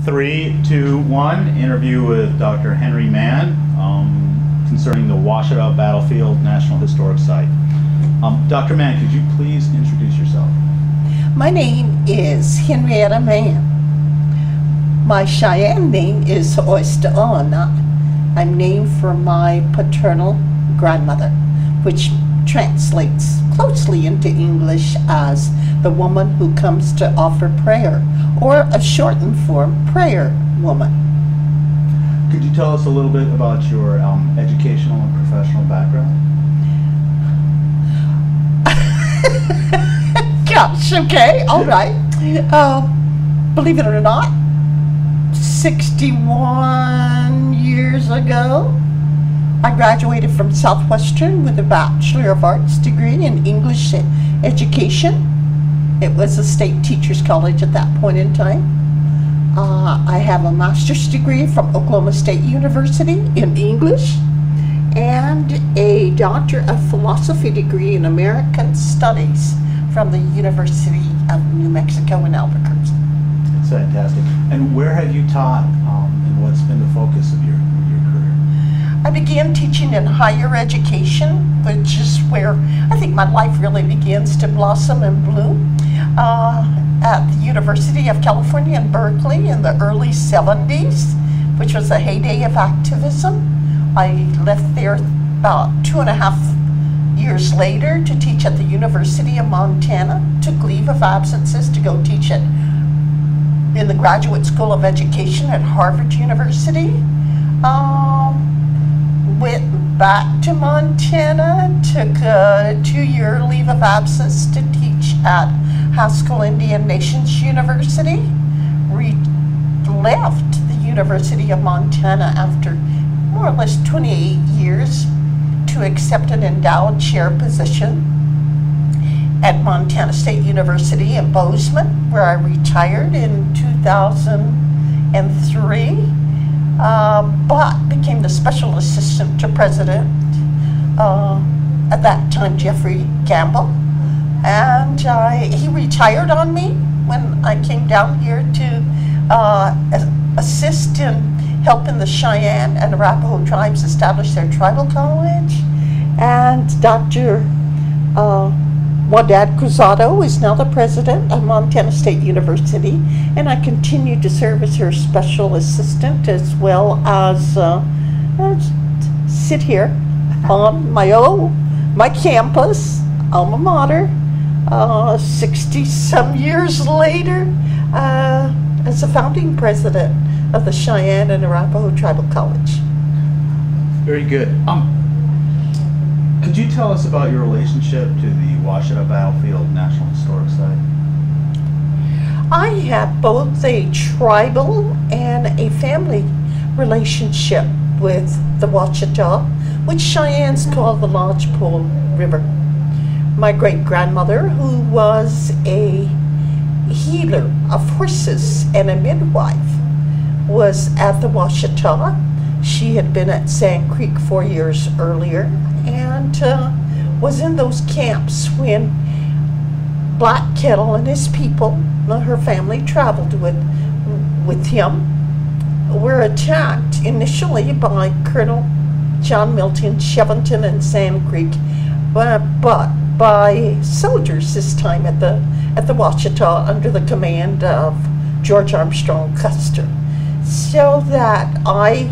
Three, two, one. Interview with Dr. Henry Mann concerning the Ouachita Battlefield National Historic Site. Dr. Mann, could you please introduce yourself? My name is Henrietta Mann. My Cheyenne name is Oista'ona. I'm named for my paternal grandmother, which translates closely into English as the woman who comes to offer prayer, or a shortened form, prayer woman. Could you tell us a little bit about your educational and professional background? Gosh, okay, all right. Believe it or not, 61 years ago, I graduated from Southwestern with a Bachelor of Arts degree in English education. It was a state teachers college at that point in time. I have a master's degree from Oklahoma State University in English and a Doctor of Philosophy degree in American Studies from the University of New Mexico in Albuquerque. That's fantastic. And where have you taught and what's been the focus of your career? I began teaching in higher education, which is where I think my life really begins to blossom and bloom. At the University of California in Berkeley in the early 70s, which was a heyday of activism. I left there about 2.5 years later to teach at the University of Montana, took leave of absences to go teach in the Graduate School of Education at Harvard University. Went back to Montana, took a 2-year leave of absence to teach at Haskell Indian Nations University. Left the University of Montana after more or less 28 years to accept an endowed chair position at Montana State University in Bozeman, where I retired in 2003. But became the special assistant to President, at that time Jeffrey Campbell, and he retired on me when I came down here to assist in helping the Cheyenne and Arapaho tribes establish their tribal college. And Dr. Wadad Cruzado is now the president of Montana State University, and I continue to serve as her special assistant as well as sit here on my campus, alma mater, 60-some years later, as a founding president of the Cheyenne and Arapaho Tribal College. Very good. Could you tell us about your relationship to the Ouachita Battlefield National Historic Site? I have both a tribal and a family relationship with the Ouachita, which Cheyennes call the Lodgepole River. My great-grandmother, who was a healer of horses and a midwife, was at the Ouachita. She had been at Sand Creek 4 years earlier and was in those camps when Black Kettle and his people, her family traveled with him, were attacked initially by Colonel John Milton Chevington in Sand Creek, but by soldiers this time at the Ouachita under the command of George Armstrong Custer. So that I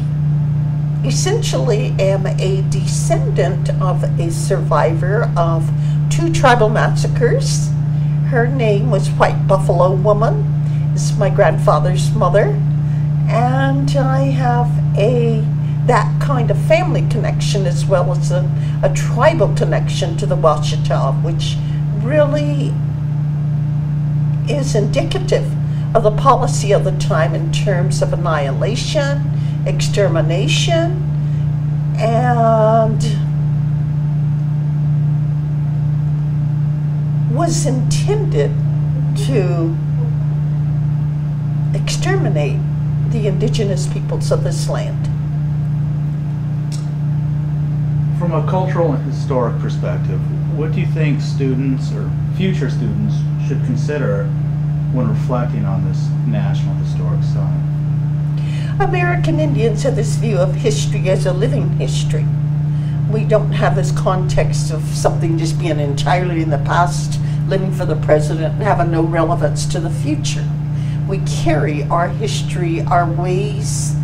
essentially am a descendant of a survivor of 2 tribal massacres. Her name was White Buffalo Woman. This is my grandfather's mother. And I have that kind of family connection as well as a tribal connection to the Ouachita, which really is indicative of the policy of the time in terms of annihilation, extermination, and was intended to exterminate the indigenous peoples of this land. From a cultural and historic perspective, what do you think students or future students should consider when reflecting on this National Historic Site? American Indians have this view of history as a living history. We don't have this context of something just being entirely in the past, living for the present, and having no relevance to the future. We carry our history, our ways,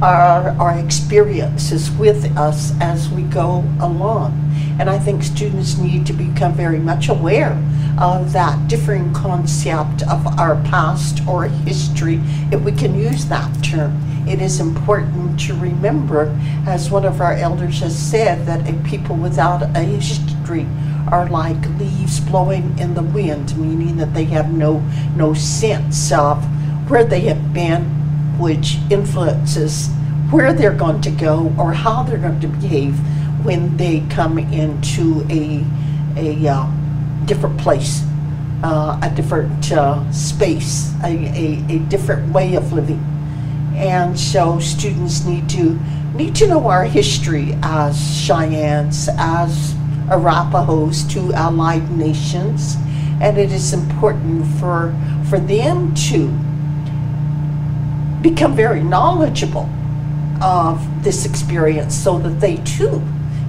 our experiences with us as we go along. And I think students need to become very much aware of that differing concept of our past or history, if we can use that term. It is important to remember, as one of our elders has said, that a people without a history are like leaves blowing in the wind, meaning that they have no sense of where they have been, which influences where they're going to go or how they're going to behave when they come into a different place, a different space, a different way of living. And so students need to know our history as Cheyennes, as Arapahoes, two allied nations, and it is important for them to become very knowledgeable of this experience so that they too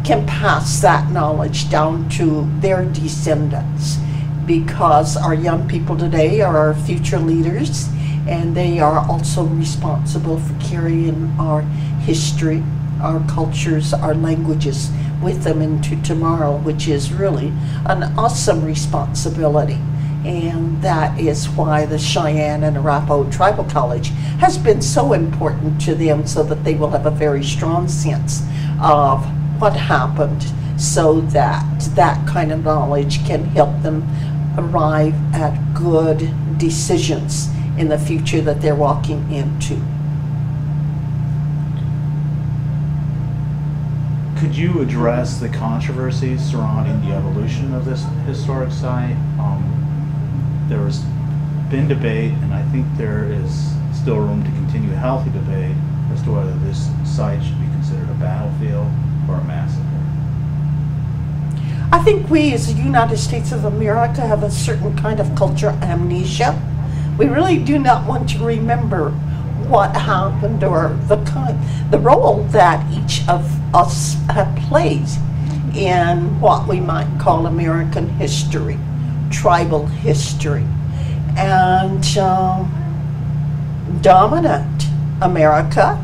can pass that knowledge down to their descendants, because our young people today are our future leaders, and they are also responsible for carrying our history, our cultures, our languages with them into tomorrow, which is really an awesome responsibility. And that is why the Cheyenne and Arapaho Tribal College has been so important to them, so that they will have a very strong sense of what happened, so that that kind of knowledge can help them arrive at good decisions in the future that they're walking into. Could you address the controversies surrounding the evolution of this historic site? There has been debate, and I think there is still room to continue a healthy debate as to whether this site should be considered a battlefield or a massacre. I think we as the United States of America have a certain kind of cultural amnesia. We really do not want to remember what happened or the role that each of us have played in what we might call American history, tribal history. And dominant America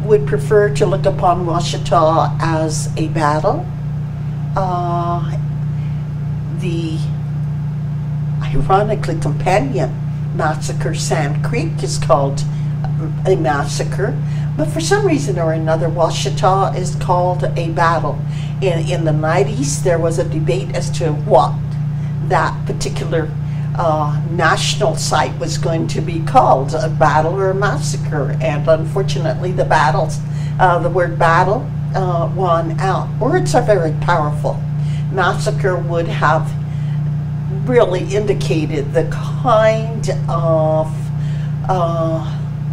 would prefer to look upon Washita as a battle. The ironically companion massacre, Sand Creek, is called a massacre, but for some reason or another Washita is called a battle. In the 90s there was a debate as to what that particular national site was going to be called, a battle or a massacre, and unfortunately the word battle won out. Words are very powerful. Massacre would have really indicated the kind of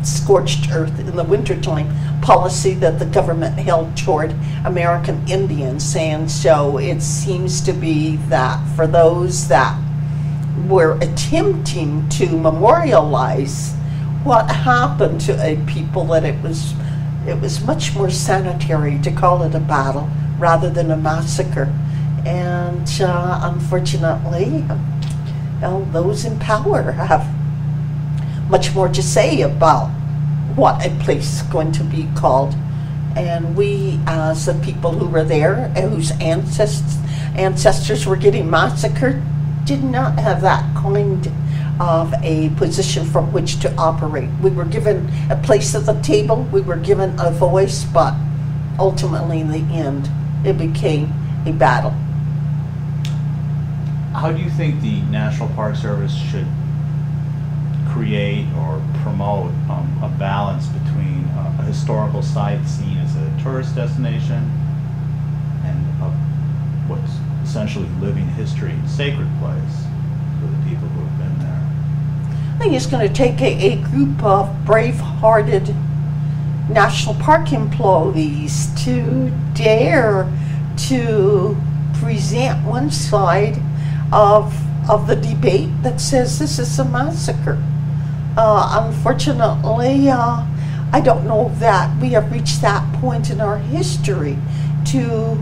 scorched earth in the wintertime policy that the government held toward American Indians. And so it seems to be that for those that were attempting to memorialize what happened to a people, that it was much more sanitary to call it a battle rather than a massacre. And unfortunately, those in power have much more to say about what a place is going to be called. And we, as the people who were there and whose ancestors were getting massacred, did not have that kind of a position from which to operate. We were given a place at the table, we were given a voice, but ultimately in the end, it became a battle. How do you think the National Park Service should create or promote a balance between a historical site seen as a tourist destination and what's essentially living history, sacred place for the people who have been there? I think it's going to take a group of brave-hearted national park employees to dare to present one side of the debate that says this is a massacre. Unfortunately, I don't know that we have reached that point in our history to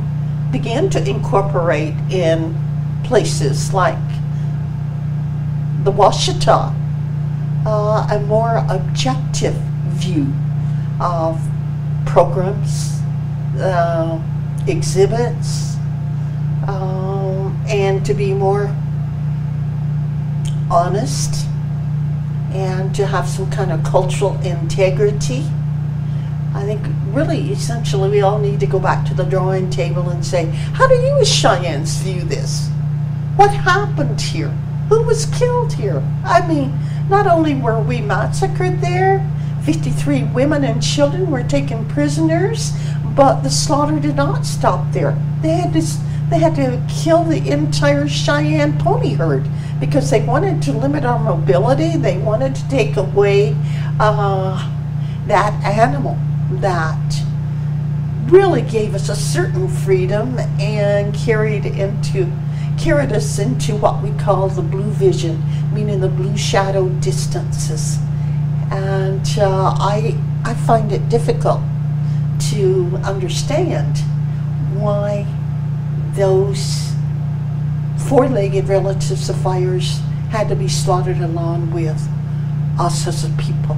begin to incorporate in places like the Washita a more objective view of programs, exhibits, and to be more honest and to have some kind of cultural integrity. I think really essentially we all need to go back to the drawing table and say, how do you as Cheyennes view this? What happened here? Who was killed here? I mean, not only were we massacred there, 53 women and children were taken prisoners, but the slaughter did not stop there. They had to kill the entire Cheyenne pony herd because they wanted to limit our mobility. They wanted to take away that animal that really gave us a certain freedom and carried us into what we call the blue vision, meaning the blue shadow distances. And I find it difficult to understand why those four-legged relatives of fires had to be slaughtered along with us as a people.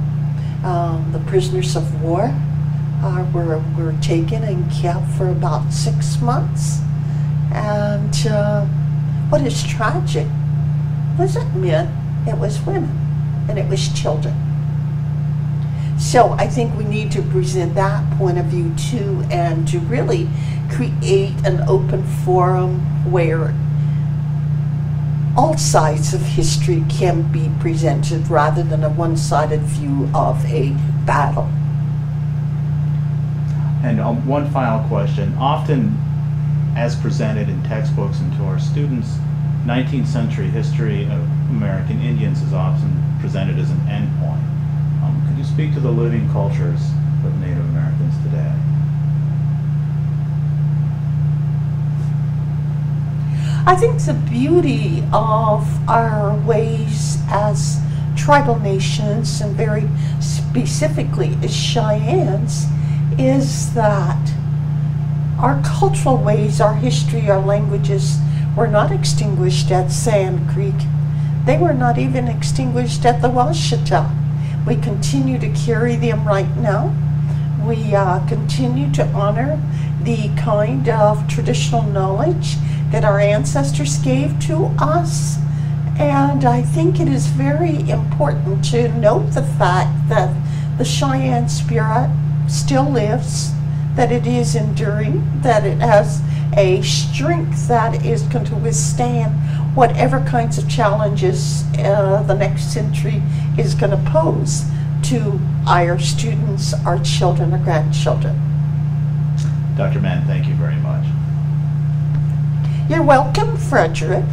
The prisoners of war were taken and kept for about 6 months. And what is tragic wasn't men, it was women, and it was children. So I think we need to present that point of view too, and to really create an open forum where all sides of history can be presented rather than a one-sided view of a battle. And one final question. Often, as presented in textbooks and to our students, 19th century history of American Indians is often presented as an endpoint. Could you speak to the living cultures of Native Americans today? I think the beauty of our ways as tribal nations, and very specifically as Cheyennes, is that our cultural ways, our history, our languages were not extinguished at Sand Creek. They were not even extinguished at the Washita. We continue to carry them right now. We continue to honor the kind of traditional knowledge that our ancestors gave to us. And I think it is very important to note the fact that the Cheyenne spirit still lives, that it is enduring, that it has a strength that is going to withstand whatever kinds of challenges the next century is going to pose to our students, our children, our grandchildren. Dr. Mann, thank you very much. You're welcome, Frederick.